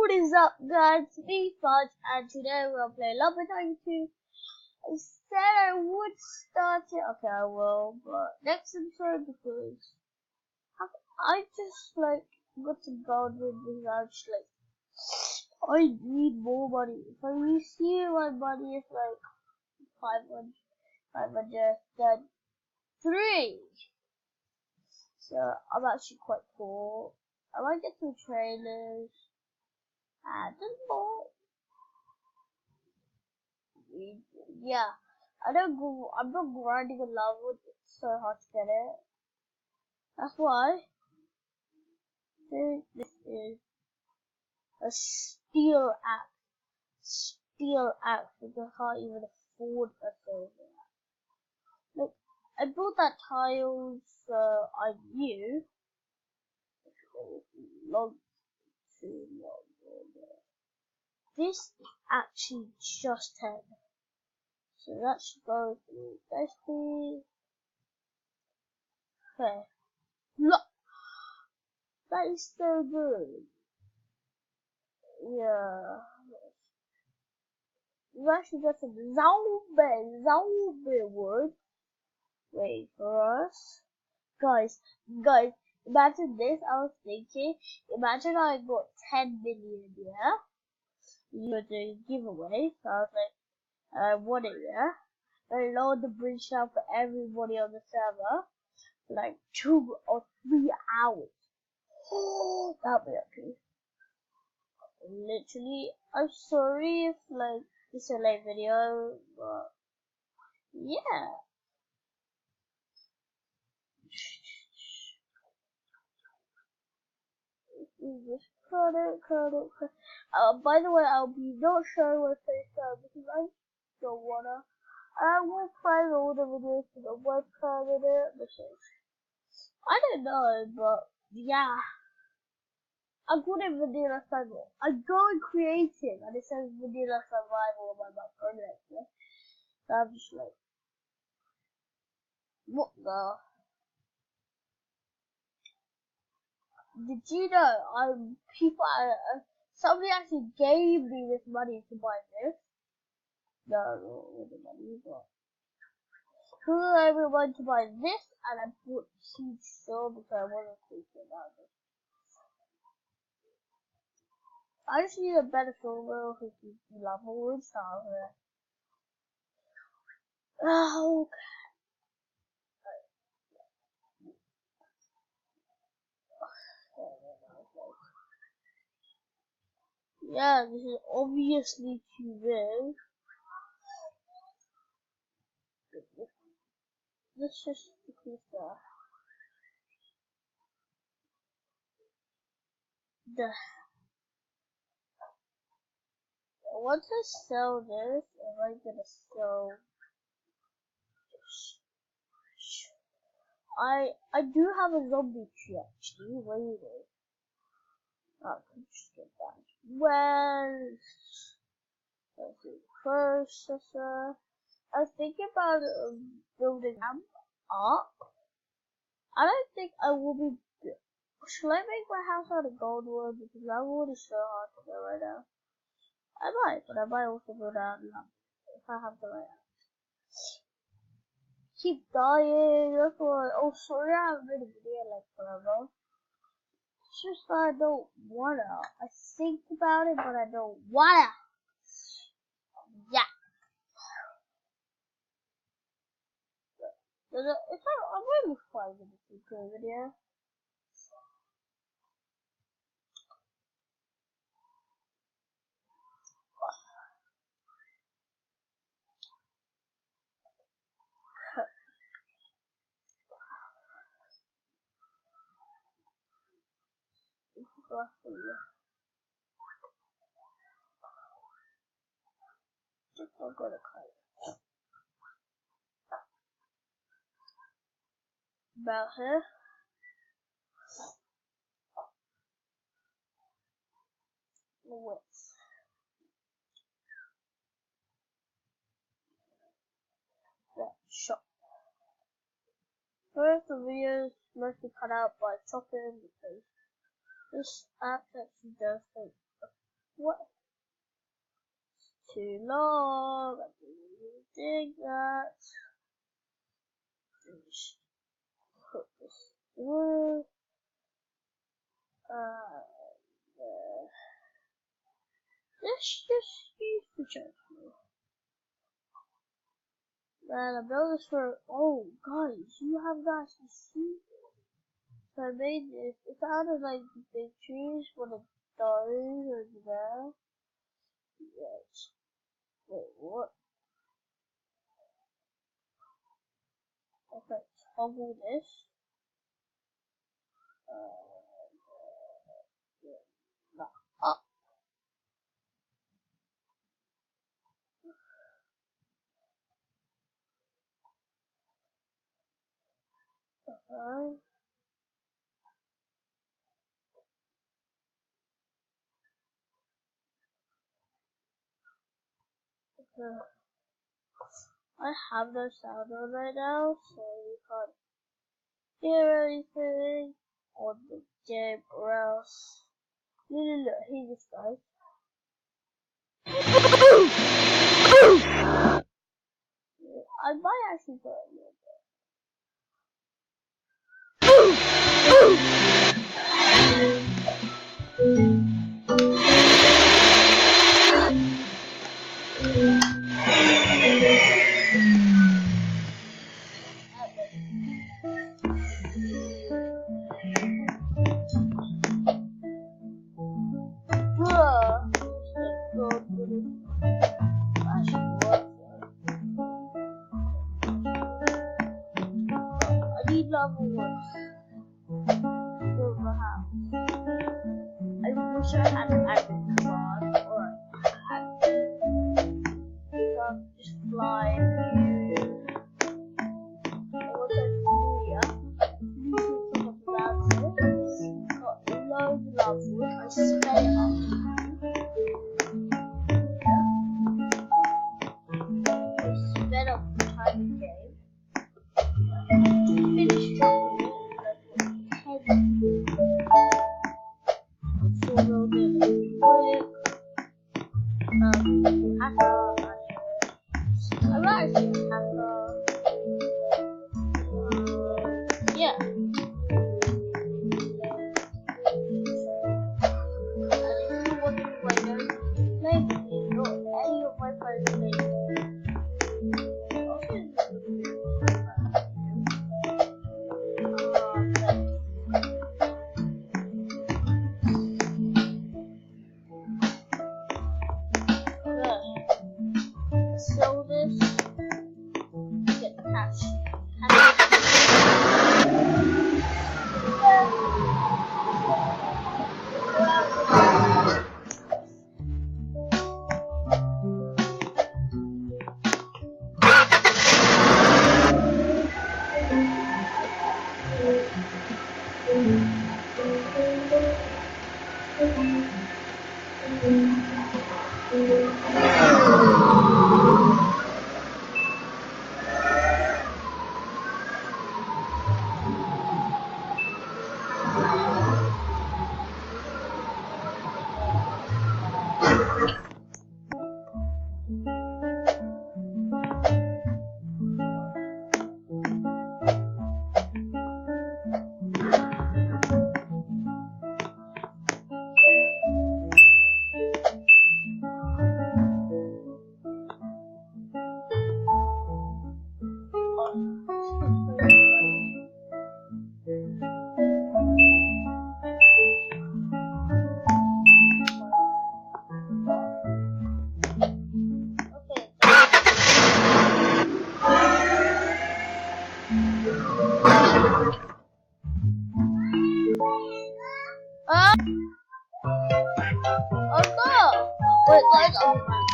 What is up, guys? It's me, Fudge, and today we're gonna play Love Time 2. I said I would start it. Okay, I will, but next episode because I just got some gold with this. I'm just I need more money. If you see my money is 500, then 3. So I'm actually quite poor. I might get some trainers and more. Yeah, I'm not grinding a level. It's so hard to get it. That's why this is a steel axe. Steel axe because I can't even afford a silver axe. I built that tile so I knew long too long ago. This is actually just 10. So that should go through SD. Okay. Look! That is so good. Yeah. We've actually got some zombie wood. Wait for us. Guys, imagine this. I was thinking, imagine I got 10 million, yeah? You were doing a giveaway, so I was like, I won it, yeah? I lowered the bridge down for everybody on the server for 2 or 3 hours. Oh, that'll be okay. Literally, I'm sorry if this is a late video, but yeah. Just cut it. By the way, I'll be not showing my face now because I don't wanna. I will find all the videos to the webcam in it because I don't know, but yeah. I'm good at vanilla survival. I go in creative and it says vanilla survival on my project. So I'm just like, what the? Did you know somebody actually gave me this money to buy this? No, the money got. Who everyone to buy this and I bought huge store because I wasn't thinking about this. I just need a better silver because you love wood style here. Oh, okay. Yeah, this is obviously too big. Let's just decrease the once I sell this, am I gonna sell I do have a zombie tree actually, waiting. I can just get that. Well, let's see, processor. I was thinking about building an arc. I don't think I will be. Should I make my house out of gold wood because that wood is so hard to get right now. I might, but I might also build out lamp if I have the right house. Keep dying. That's why. Oh, sorry, I haven't made a video forever. It's just that I don't wanna. I think about it, but I don't wanna. Yeah. I'm really fine with this video. I'm gonna cut about here. Width. That shot. First, the video is mostly cut out by chopping because this app actually does take long. I didn't think that. Just put this through. Let's just use the journal. Man, I built this for. Oh, guys, you have guys to see. So I made this. It's out of like the big trees with the stars over there. Yes. Wait, what? Okay, toggle this. No. Up. Okay. I have no sound on right now, so you can't hear anything on the game or else. Look, hear this guy. I might actually put it a little I need level 1 for the house. I wish I had an iron rod or just fly. Once I do here, got loads of lava. I sped it up. I sped up the time of game. Finish dropping so we'll do it quick. I'm actually yeah. Maybe not any of my friends make sell this, get cash. Wait, guys, I'll be back.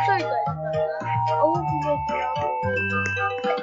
Sorry guys about that. I will be making out.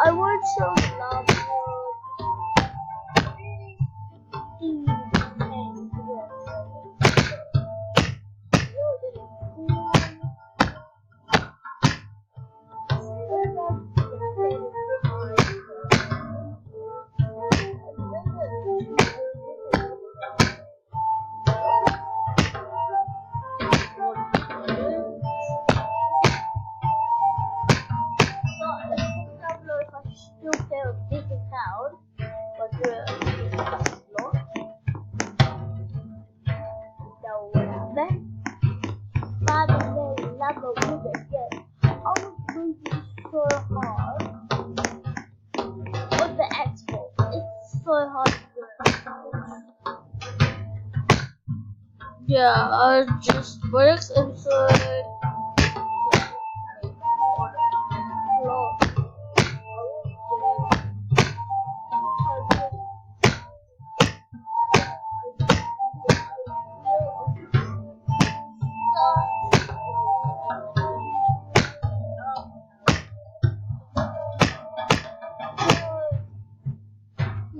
I would so love still fail this account, but I was going so hard with the Xbox. It's so hard to do. Yeah, I just works inside.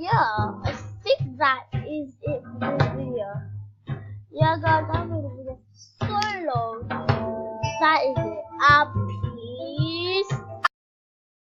Yeah, I think that is it for this video. Yeah guys, I made a video so long.